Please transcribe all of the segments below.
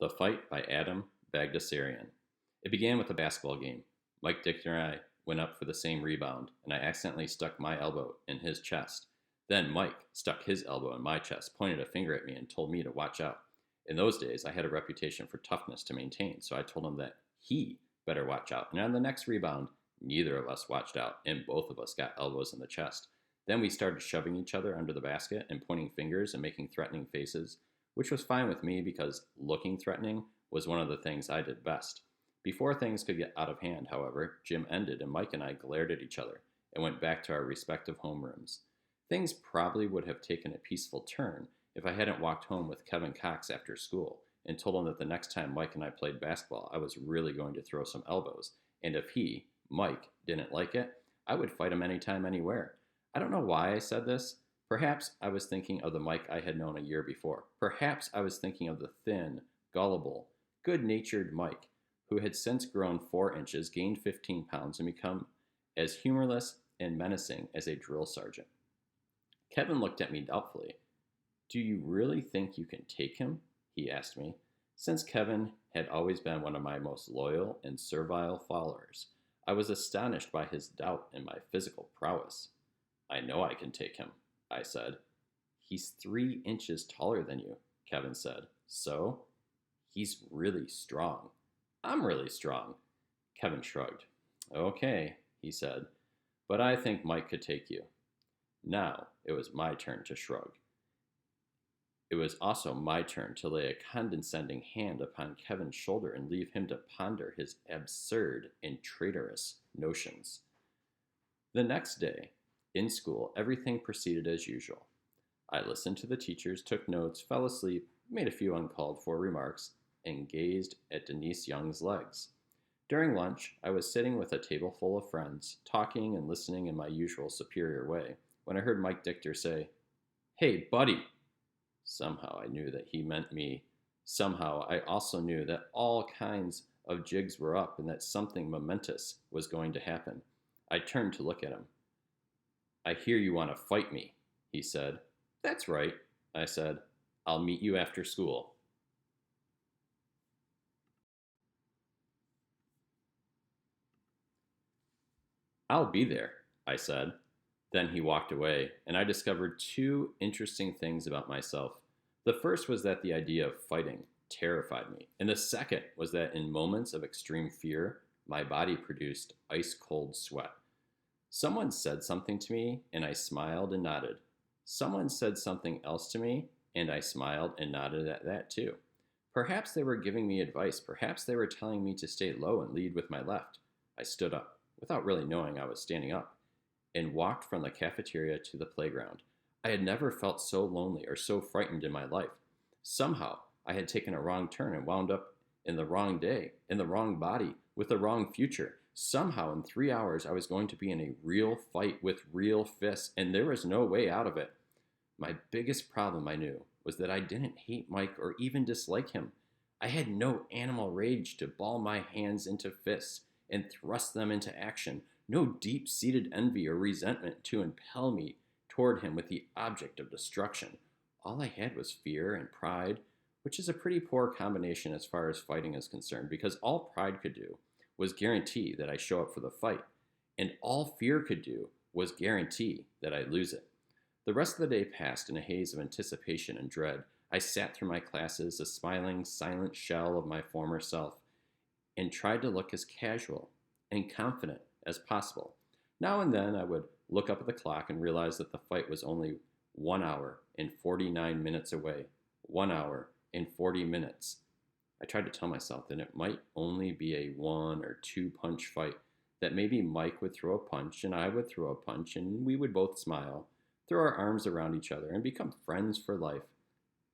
The Fight by Adam Bagdasarian. It began with a basketball game. Mike Dichter and I went up for the same rebound, and I accidentally stuck my elbow in his chest. Then Mike stuck his elbow in my chest, pointed a finger at me, and told me to watch out. In those days, I had a reputation for toughness to maintain, so I told him that he better watch out. And on the next rebound, neither of us watched out, and both of us got elbows in the chest. Then we started shoving each other under the basket and pointing fingers and making threatening faces, which was fine with me because looking threatening was one of the things I did best. Before things could get out of hand, however, gym ended and Mike and I glared at each other and went back to our respective homerooms. Things probably would have taken a peaceful turn if I hadn't walked home with Kevin Cox after school and told him that the next time Mike and I played basketball, I was really going to throw some elbows, and if he, Mike, didn't like it, I would fight him anytime, anywhere. I don't know why I said this. Perhaps I was thinking of the Mike I had known a year before. Perhaps I was thinking of the thin, gullible, good natured Mike who had since grown 4 inches, gained 15 pounds, and become as humorless and menacing as a drill sergeant. Kevin looked at me doubtfully. "Do you really think you can take him?" he asked me. Since Kevin had always been one of my most loyal and servile followers, I was astonished by his doubt in my physical prowess. "I know I can take him," I said. "He's 3 inches taller than you," Kevin said. "So?" "He's really strong." "I'm really strong." Kevin shrugged. "Okay," he said, "but I think Mike could take you." Now it was my turn to shrug. It was also my turn to lay a condescending hand upon Kevin's shoulder and leave him to ponder his absurd and traitorous notions. The next day, in school, everything proceeded as usual. I listened to the teachers, took notes, fell asleep, made a few uncalled for remarks, and gazed at Denise Young's legs. During lunch, I was sitting with a table full of friends, talking and listening in my usual superior way, when I heard Mike Dichter say, "Hey, buddy!" Somehow I knew that he meant me. Somehow I also knew that all kinds of jigs were up and that something momentous was going to happen. I turned to look at him. "I hear you want to fight me," he said. "That's right," I said. "I'll meet you after school." "I'll be there," I said. Then he walked away, and I discovered 2 interesting things about myself. The first was that the idea of fighting terrified me, and the second was that in moments of extreme fear, my body produced ice cold sweat. Someone said something to me, and I smiled and nodded. Someone said something else to me, and I smiled and nodded at that too. Perhaps they were giving me advice. Perhaps they were telling me to stay low and lead with my left. I stood up, without really knowing I was standing up, and walked from the cafeteria to the playground. I had never felt so lonely or so frightened in my life. Somehow, I had taken a wrong turn and wound up in the wrong day, in the wrong body, with the wrong future. Somehow, in 3 hours, I was going to be in a real fight with real fists, and there was no way out of it. My biggest problem, I knew, was that I didn't hate Mike or even dislike him. I had no animal rage to ball my hands into fists and thrust them into action, no deep seated envy or resentment to impel me toward him with the object of destruction. All I had was fear and pride, which is a pretty poor combination as far as fighting is concerned, because all pride could do was guarantee that I show up for the fight, and all fear could do was guarantee that I lose it. The rest of the day passed in a haze of anticipation and dread. I sat through my classes, a smiling, silent shell of my former self, and tried to look as casual and confident as possible. Now and then I would look up at the clock and realize that the fight was only 1 hour and 49 minutes away. 1 hour and 40 minutes. I tried to tell myself that it might only be a 1 or 2 punch fight, that maybe Mike would throw a punch and I would throw a punch and we would both smile, throw our arms around each other, and become friends for life.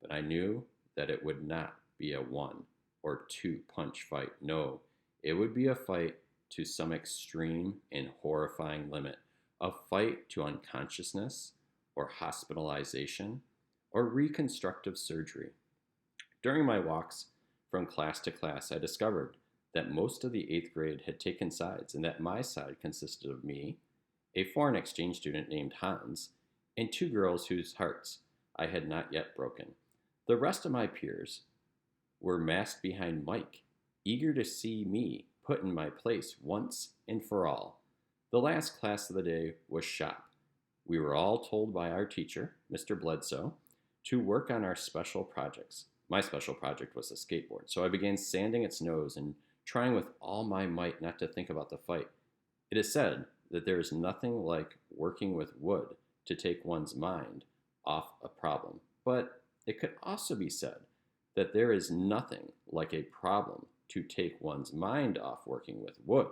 But I knew that it would not be a 1 or 2 punch fight. No, it would be a fight to some extreme and horrifying limit, a fight to unconsciousness or hospitalization or reconstructive surgery. During my walks from class to class, I discovered that most of the 8th grade had taken sides and that my side consisted of me, a foreign exchange student named Hans, and 2 girls whose hearts I had not yet broken. The rest of my peers were massed behind Mike, eager to see me put in my place once and for all. The last class of the day was shop. We were all told by our teacher, Mr. Bledsoe, to work on our special projects. My special project was a skateboard, so I began sanding its nose and trying with all my might not to think about the fight. It is said that there is nothing like working with wood to take one's mind off a problem, but it could also be said that there is nothing like a problem to take one's mind off working with wood.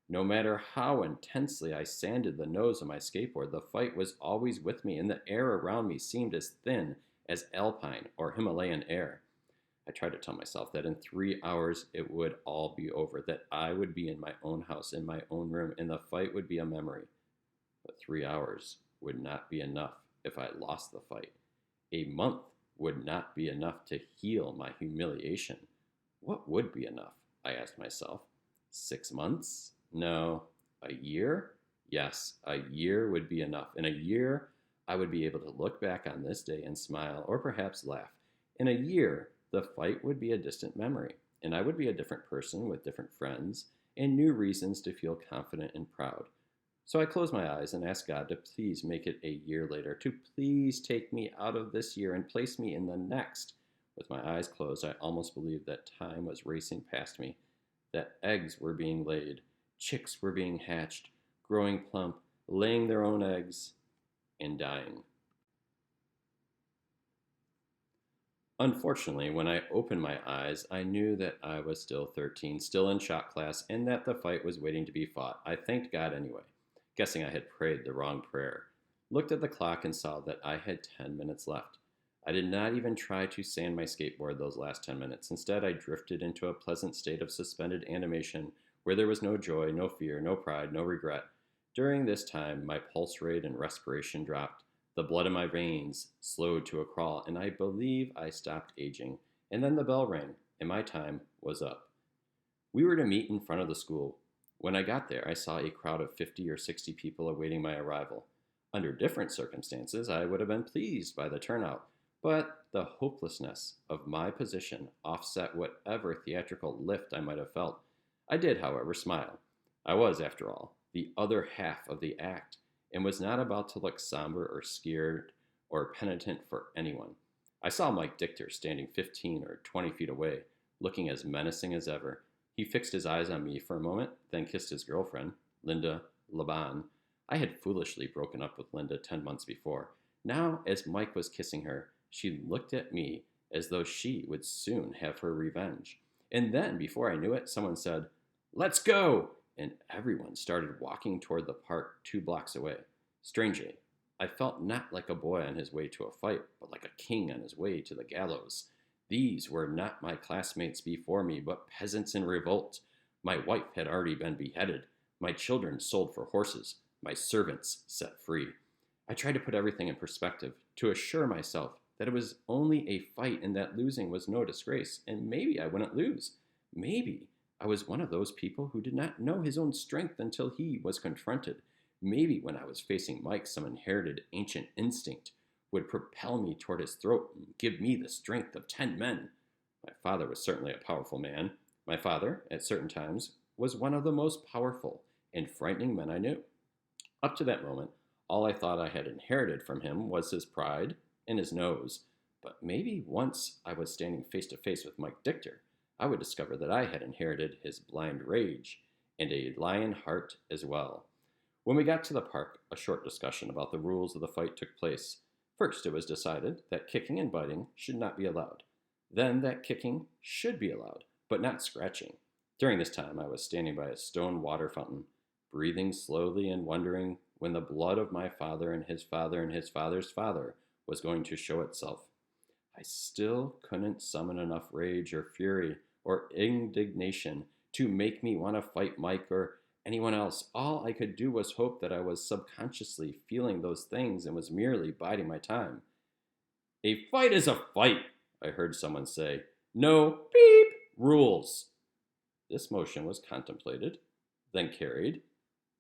No matter how intensely I sanded the nose of my skateboard, the fight was always with me, and the air around me seemed as thin as alpine or Himalayan air. I tried to tell myself that in 3 hours it would all be over, that I would be in my own house, in my own room, and the fight would be a memory. But 3 hours would not be enough if I lost the fight. A month would not be enough to heal my humiliation. What would be enough? I asked myself. 6 months? No. A year? Yes, a year would be enough. In a year, I would be able to look back on this day and smile, or perhaps laugh. In a year, the fight would be a distant memory, and I would be a different person with different friends and new reasons to feel confident and proud. So I closed my eyes and asked God to please make it a year later, to please take me out of this year and place me in the next. With my eyes closed, I almost believed that time was racing past me, that eggs were being laid, chicks were being hatched, growing plump, laying their own eggs, and dying. Unfortunately, when I opened my eyes, I knew that I was still 13, still in shop class, and that the fight was waiting to be fought. I thanked God anyway, guessing I had prayed the wrong prayer. Looked at the clock and saw that I had 10 minutes left. I did not even try to sand my skateboard those last 10 minutes. Instead, I drifted into a pleasant state of suspended animation where there was no joy, no fear, no pride, no regret. During this time, my pulse rate and respiration dropped. The blood in my veins slowed to a crawl, and I believe I stopped aging. And then the bell rang, and my time was up. We were to meet in front of the school. When I got there, I saw a crowd of 50 or 60 people awaiting my arrival. Under different circumstances, I would have been pleased by the turnout, but the hopelessness of my position offset whatever theatrical lift I might have felt. I did, however, smile. I was, after all, the other half of the act, and was not about to look somber or scared or penitent for anyone. I saw Mike Dichter standing 15 or 20 feet away, looking as menacing as ever. He fixed his eyes on me for a moment, then kissed his girlfriend, Linda Laban. I had foolishly broken up with Linda 10 months before. Now, as Mike was kissing her, she looked at me as though she would soon have her revenge. And then, before I knew it, someone said, "Let's go!" And everyone started walking toward the park 2 blocks away. Strangely, I felt not like a boy on his way to a fight, but like a king on his way to the gallows. These were not my classmates before me, but peasants in revolt. My wife had already been beheaded, my children sold for horses, my servants set free. I tried to put everything in perspective, to assure myself that it was only a fight and that losing was no disgrace, and maybe I wouldn't lose. Maybe I was one of those people who did not know his own strength until he was confronted. Maybe when I was facing Mike, some inherited ancient instinct would propel me toward his throat and give me the strength of 10 men. My father was certainly a powerful man. My father, at certain times, was one of the most powerful and frightening men I knew. Up to that moment, all I thought I had inherited from him was his pride and his nose. But maybe once I was standing face to face with Mike Dichter, I would discover that I had inherited his blind rage and a lion heart as well. When we got to the park, a short discussion about the rules of the fight took place. First, it was decided that kicking and biting should not be allowed. Then that kicking should be allowed, but not scratching. During this time, I was standing by a stone water fountain, breathing slowly and wondering when the blood of my father and his father and his father's father was going to show itself. I still couldn't summon enough rage or fury or indignation to make me want to fight Mike or anyone else. All I could do was hope that I was subconsciously feeling those things and was merely biding my time. "A fight is a fight," I heard someone say. "No beep rules." This motion was contemplated, then carried.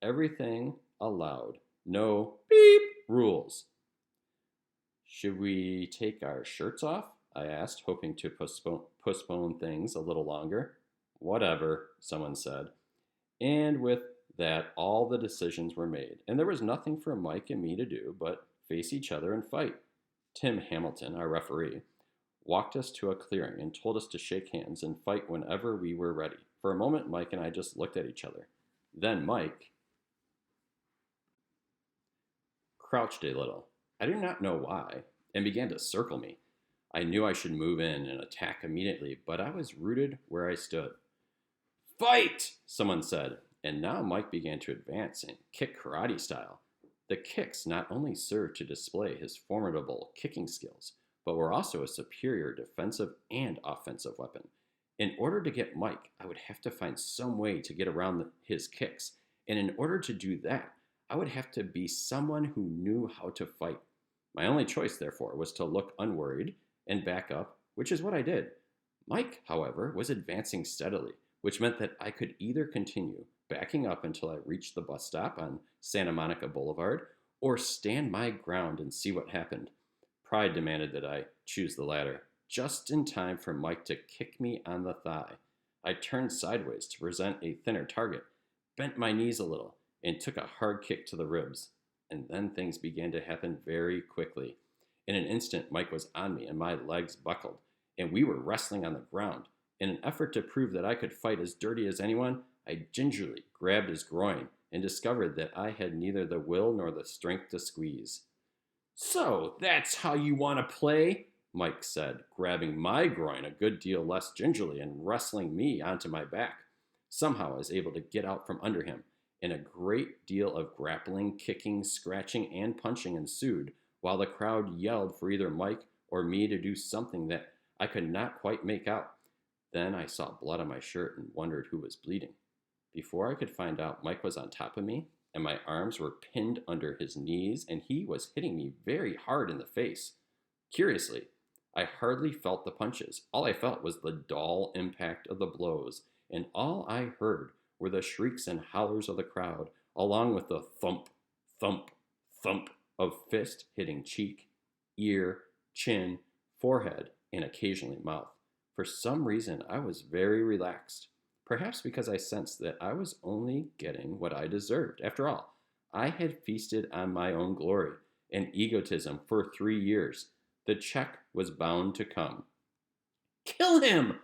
Everything allowed. No beep rules. "Should we take our shirts off?" I asked, hoping to postpone things a little longer. Whatever, someone said. And with that, all the decisions were made, and there was nothing for Mike and me to do but face each other and fight. Tim Hamilton, our referee, walked us to a clearing and told us to shake hands and fight whenever we were ready. For a moment, Mike and I just looked at each other. Then Mike crouched a little. I do not know why, and began to circle me. I knew I should move in and attack immediately, but I was rooted where I stood. Fight! Someone said, and now Mike began to advance and kick karate style. The kicks not only served to display his formidable kicking skills, but were also a superior defensive and offensive weapon. In order to get Mike, I would have to find some way to get around his kicks, and in order to do that, I would have to be someone who knew how to fight. My only choice, therefore, was to look unworried and back up, which is what I did. Mike, however, was advancing steadily, which meant that I could either continue backing up until I reached the bus stop on Santa Monica Boulevard, or stand my ground and see what happened. Pride demanded that I choose the latter, just in time for Mike to kick me on the thigh. I turned sideways to present a thinner target, bent my knees a little, and took a hard kick to the ribs. And then things began to happen very quickly. In an instant, Mike was on me and my legs buckled, and we were wrestling on the ground. In an effort to prove that I could fight as dirty as anyone, I gingerly grabbed his groin and discovered that I had neither the will nor the strength to squeeze. So, that's how you want to play? Mike said, grabbing my groin a good deal less gingerly and wrestling me onto my back. Somehow I was able to get out from under him, and a great deal of grappling, kicking, scratching, and punching ensued, while the crowd yelled for either Mike or me to do something that I could not quite make out. Then I saw blood on my shirt and wondered who was bleeding. Before I could find out, Mike was on top of me, and my arms were pinned under his knees, and he was hitting me very hard in the face. Curiously, I hardly felt the punches. All I felt was the dull impact of the blows, and all I heard were the shrieks and howlers of the crowd, along with the thump, thump, thump of fist hitting cheek, ear, chin, forehead, and occasionally mouth. For some reason, I was very relaxed. Perhaps because I sensed that I was only getting what I deserved. After all, I had feasted on my own glory and egotism for 3 years. The check was bound to come. Kill him!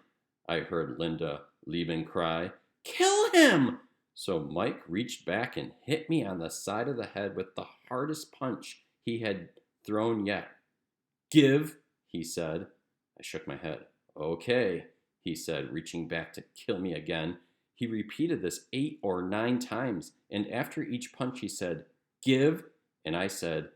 I heard Linda Lieben cry. Kill him! So Mike reached back and hit me on the side of the head with the hardest punch he had thrown yet. Give, he said. I shook my head. Okay, he said, reaching back to kill me again. He repeated this 8 or 9 times, and after each punch he said, Give, and I said,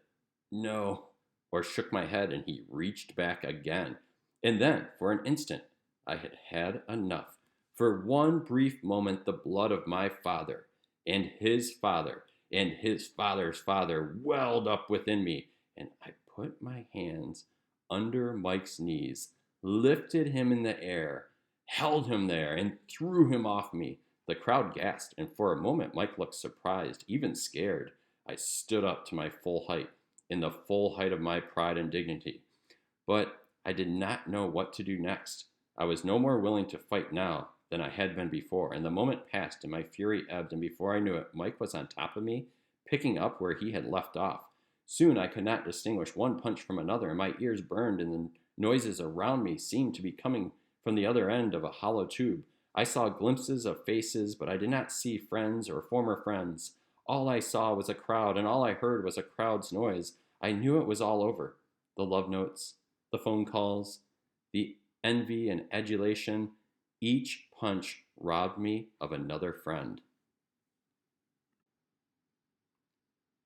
No, or shook my head, and he reached back again. And then, for an instant, I had had enough. For one brief moment, the blood of my father, and his father, and his father's father welled up within me, and I put my hands under Mike's knees, lifted him in the air, held him there, and threw him off me. The crowd gasped, and for a moment Mike looked surprised, even scared. I stood up to my full height, in the full height of my pride and dignity. But I did not know what to do next. I was no more willing to fight now than I had been before, and the moment passed and my fury ebbed, and before I knew it, Mike was on top of me, picking up where he had left off. Soon I could not distinguish one punch from another, and my ears burned, and the noises around me seemed to be coming from the other end of a hollow tube. I saw glimpses of faces, but I did not see friends or former friends. All I saw was a crowd, and all I heard was a crowd's noise. I knew it was all over. The love notes, the phone calls, the envy and adulation, each punch robbed me of another friend.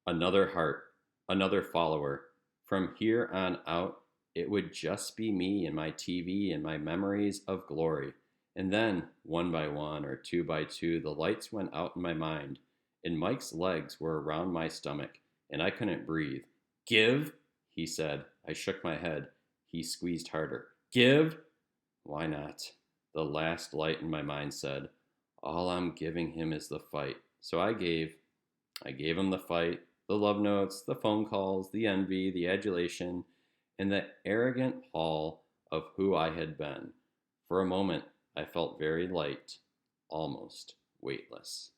Another heart, another follower. From here on out, it would just be me and my TV and my memories of glory. And then, one by one or two by two, the lights went out in my mind, and Mike's legs were around my stomach, and I couldn't breathe. Give, he said. I shook my head. He squeezed harder. Give? Why not? The last light in my mind said, all I'm giving him is the fight. So I gave him the fight, the love notes, the phone calls, the envy, the adulation, and the arrogant haul of who I had been. For a moment, I felt very light, almost weightless.